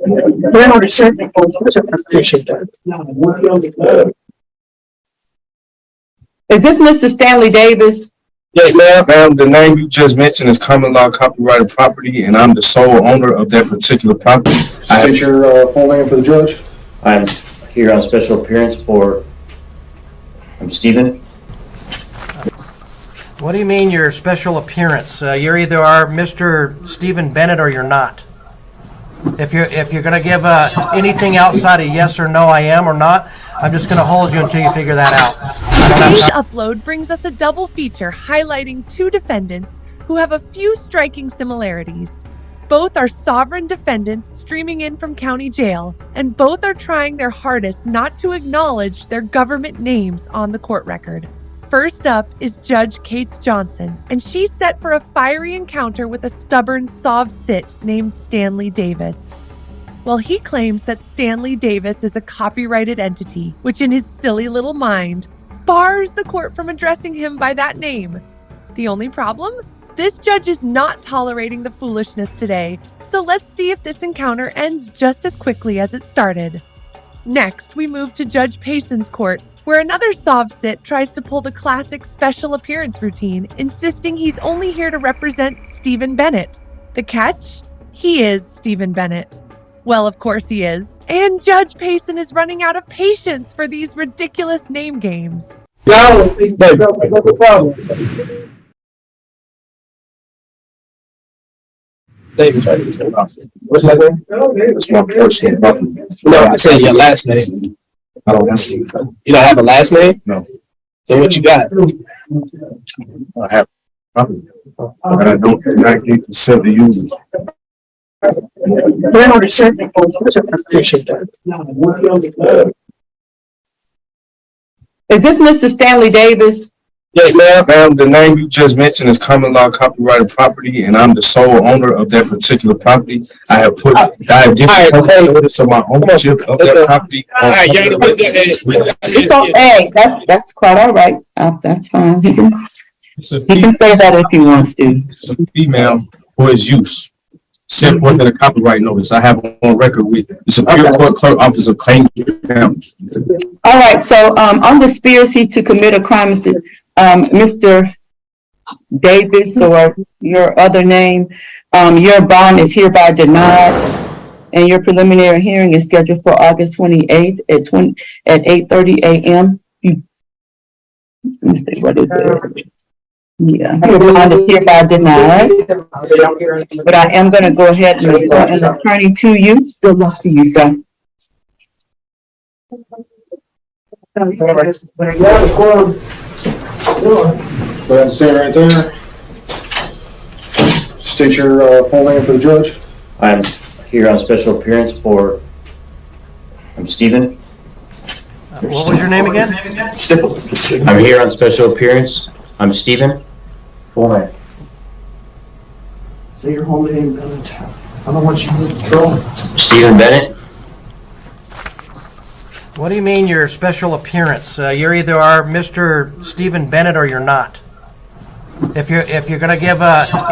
Plan on researching for appreciate that. Is this Mr. Stanley Davis? Yeah, ma'am. The name you just mentioned is common law copyrighted property, and I'm the sole owner of that particular property. State your full name for the judge. I'm here on special appearance for. I'm Stephen. What do you mean your special appearance? You're either are Mr. Stephen Bennett or you're not. If you're going to give anything outside of yes or no, I am or not, I'm just going to hold you until you figure that out. Each upload brings us a double feature highlighting two defendants who have a few striking similarities. Both are sovereign defendants streaming in from county jail, and both are trying their hardest not to acknowledge their government names on the court record. First up is Judge Kate Johnson, and she's set for a fiery encounter with a stubborn sovcit named Stanley Davis. Well, he claims that Stanley Davis is a copyrighted entity, which in his silly little mind bars the court from addressing him by that name. The only problem? This judge is not tolerating the foolishness today, so let's see if this encounter ends just as quickly as it started. Next, we move to Judge Payson's court, where another sovcit tries to pull the classic special appearance routine, insisting he's only here to represent Stephen Bennett. The catch? He is Stephen Bennett. Well, of course he is. And Judge Payson is running out of patience for these ridiculous name games. Y'all see, baby, no problem. David, what's my name? It's my personal property. No, I said your last name. I don't have any. You don't have a last name? No. So what you got? I have property, but I don't not get consent to use. Plan on researching for appreciate that. Is this Mr. Stanley Davis? Yeah, ma'am. The name you just mentioned is common law copyrighted property, and I'm the sole owner of that particular property. I have put notice of my ownership of that property. Hey, that's quite all right. That's fine. He can say that if he wants to. It's a female for his use. Sent more than a copyright notice. I have on record with it. The Superior Court Clerk Office of Claims. All right. So on conspiracy to commit a crime, Mr. Davis, or your other name, your bond is hereby denied, and your preliminary hearing is scheduled for August 28th at 8:30 a.m. Let me see, what is it? Yeah, your bond is hereby denied. But I am going to go ahead and report an attorney to you. Good luck to you, sir. Go ahead and stand right there. State your full name for the judge. I'm here on special appearance for. I'm Stephen. What was your name again? I'm here on special appearance. I'm Stephen. Full name. Say your whole name, Bennett. I don't want you to control. Stephen Bennett. What do you mean your special appearance? You're either are Mr. Stephen Bennett or you're not. If you're going to give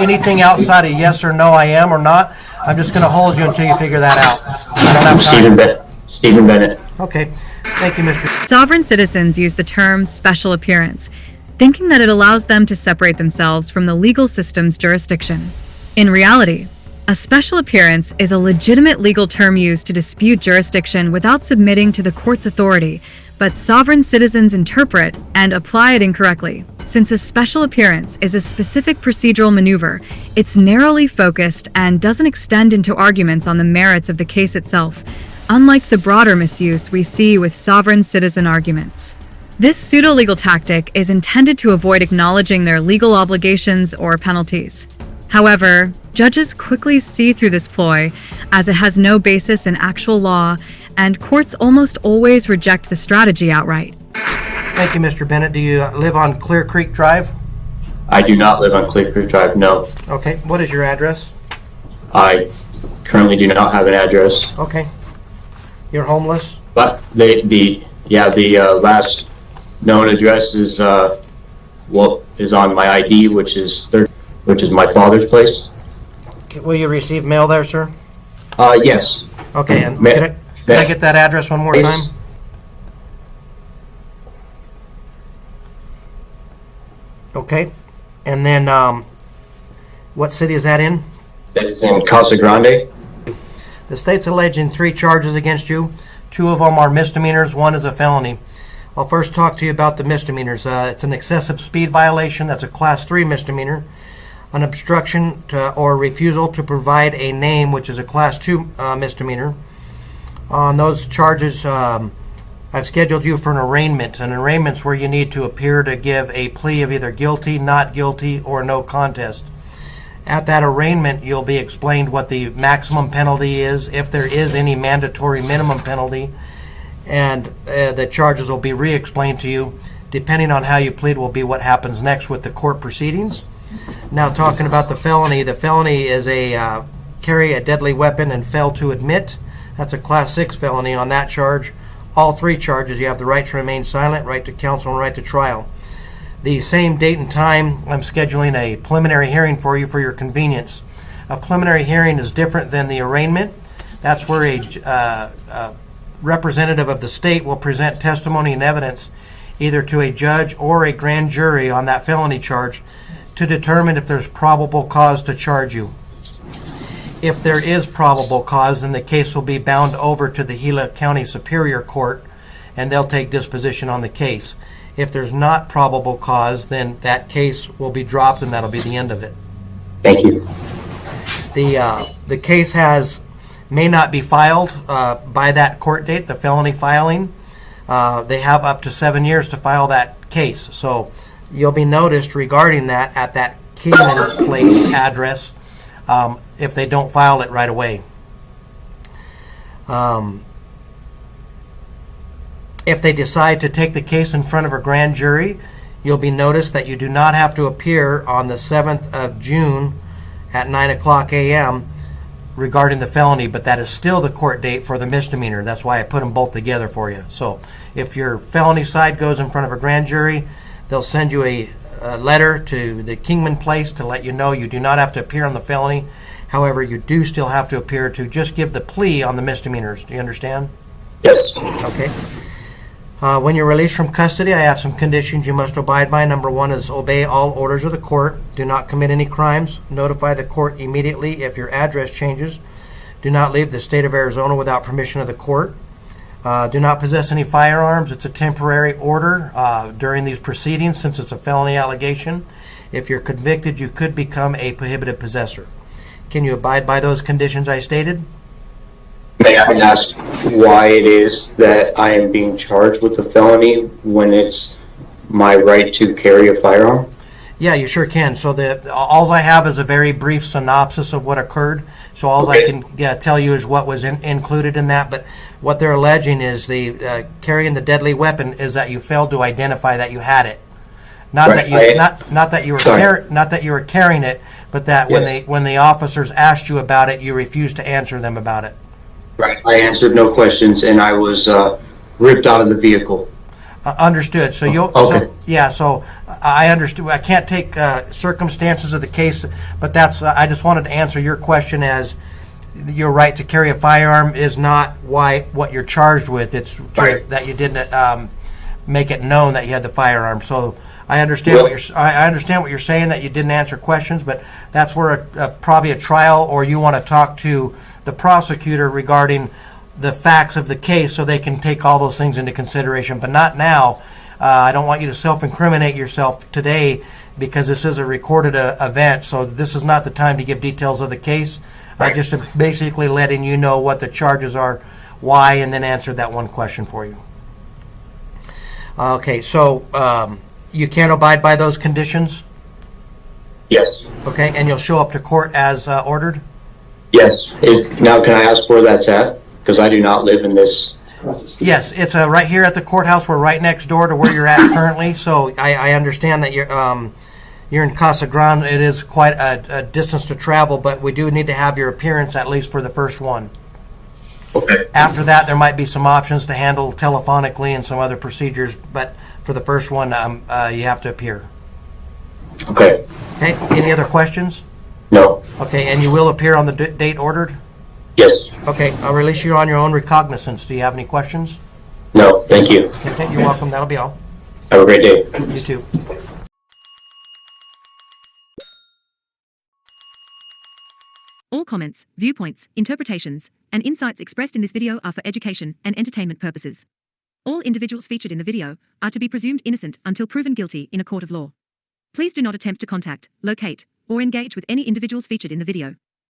anything outside of yes or no, I am or not, I'm just going to hold you until you figure that out. I don't have time. Stephen Bennett. Okay. Thank you, Mr. Sovereign citizens use the term special appearance, thinking that it allows them to separate themselves from the legal system's jurisdiction. In reality, a special appearance is a legitimate legal term used to dispute jurisdiction without submitting to the court's authority, but sovereign citizens interpret and apply it incorrectly. Since a special appearance is a specific procedural maneuver, it's narrowly focused and doesn't extend into arguments on the merits of the case itself, unlike the broader misuse we see with sovereign citizen arguments. This pseudo-legal tactic is intended to avoid acknowledging their legal obligations or penalties. However, judges quickly see through this ploy, as it has no basis in actual law, and courts almost always reject the strategy outright. Thank you, Mr. Bennett. Do you live on Clear Creek Drive? I do not live on Clear Creek Drive, no. Okay. What is your address? I currently do not have an address. Okay. You're homeless? But the last known address is is on my ID, which is my father's place. Will you receive mail there, sir? Yes. Okay, and Ma- can I get that address one more time? Okay, and then, what city is that in? That is in Casa Grande. The state's alleging 3 charges against you. 2 of them are misdemeanors, 1 is a felony. I'll first talk to you about the misdemeanors. It's an excessive speed violation, that's a class 3 misdemeanor. An obstruction or refusal to provide a name, which is a class 2 misdemeanor. On those charges, I've scheduled you for an arraignment. An arraignment's where you need to appear to give a plea of either guilty, not guilty, or no contest. At that arraignment, you'll be explained what the maximum penalty is, if there is any mandatory minimum penalty, and the charges will be re-explained to you. Depending on how you plead will be what happens next with the court proceedings. Now, talking about the felony is a carry a deadly weapon and fail to admit. That's a class 6 felony on that charge. All 3 charges, you have the right to remain silent, right to counsel, and right to trial. The same date and time, I'm scheduling a preliminary hearing for you for your convenience. A preliminary hearing is different than the arraignment. That's where a representative of the state will present testimony and evidence either to a judge or a grand jury on that felony charge to determine if there's probable cause to charge you. If there is probable cause, then the case will be bound over to the Gila County Superior Court, and they'll take disposition on the case. If there's not probable cause, then that case will be dropped, and that'll be the end of it. Thank you. The case may not be filed by that court date, the felony filing. They have up to 7 years to file that case. So you'll be noticed regarding that at that Kingman Place address if they don't file it right away. If they decide to take the case in front of a grand jury, you'll be noticed that you do not have to appear on the 7th of June at 9 o'clock a.m. regarding the felony, but that is still the court date for the misdemeanor. That's why I put them both together for you. So if your felony side goes in front of a grand jury, they'll send you a letter to the Kingman Place to let you know you do not have to appear on the felony. However, you do still have to appear to just give the plea on the misdemeanors. Do you understand? Yes. Okay. When you're released from custody, I have some conditions you must abide by. Number 1 is obey all orders of the court. Do not commit any crimes. Notify the court immediately if your address changes. Do not leave the state of Arizona without permission of the court. Do not possess any firearms. It's a temporary order during these proceedings since it's a felony allegation. If you're convicted, you could become a prohibited possessor. Can you abide by those conditions I stated? May I ask why it is that I am being charged with a felony when it's my right to carry a firearm? Yeah, you sure can. So all I have is a very brief synopsis of what occurred. So all I can tell you is what was included in that. But what they're alleging is the carrying the deadly weapon is that you failed to identify that you had it. Not Right. that you were carrying it, but that when the officers asked you about it, you refused to answer them about it. Right. I answered no questions, and I was ripped out of the vehicle. Understood. So you'll. Okay. So I understood. I can't take circumstances of the case, but I just wanted to answer your question as your right to carry a firearm is not what you're charged with. It's that you didn't make it known that you had the firearm. So I understand I understand what you're saying, that you didn't answer questions, but that's where probably a trial, or you want to talk to the prosecutor regarding the facts of the case so they can take all those things into consideration, but not now. I don't want you to self-incriminate yourself today because this is a recorded event, so this is not the time to give details of the case. I just am basically letting you know what the charges are, why, and then answered that one question for you. Okay, so you can't abide by those conditions? Yes. Okay, and you'll show up to court as ordered? Yes. Now, can I ask where that's at? Because I do not live in this. Yes, it's right here at the courthouse. We're right next door to where you're at currently. So I understand that you're in Casa Grande. It is quite a distance to travel, but we do need to have your appearance at least for the first one. Okay. After that, there might be some options to handle telephonically and some other procedures, but for the first one, you have to appear. Okay. Okay, any other questions? No. Okay, and you will appear on the date ordered? Yes. Okay, I'll release you on your own recognizance. Do you have any questions? No, thank you. Okay, you're welcome. That'll be all. Have a great day. You too. All comments, viewpoints, interpretations, and insights expressed in this video are for education and entertainment purposes. All individuals featured in the video are to be presumed innocent until proven guilty in a court of law. Please do not attempt to contact, locate, or engage with any individuals featured in the video.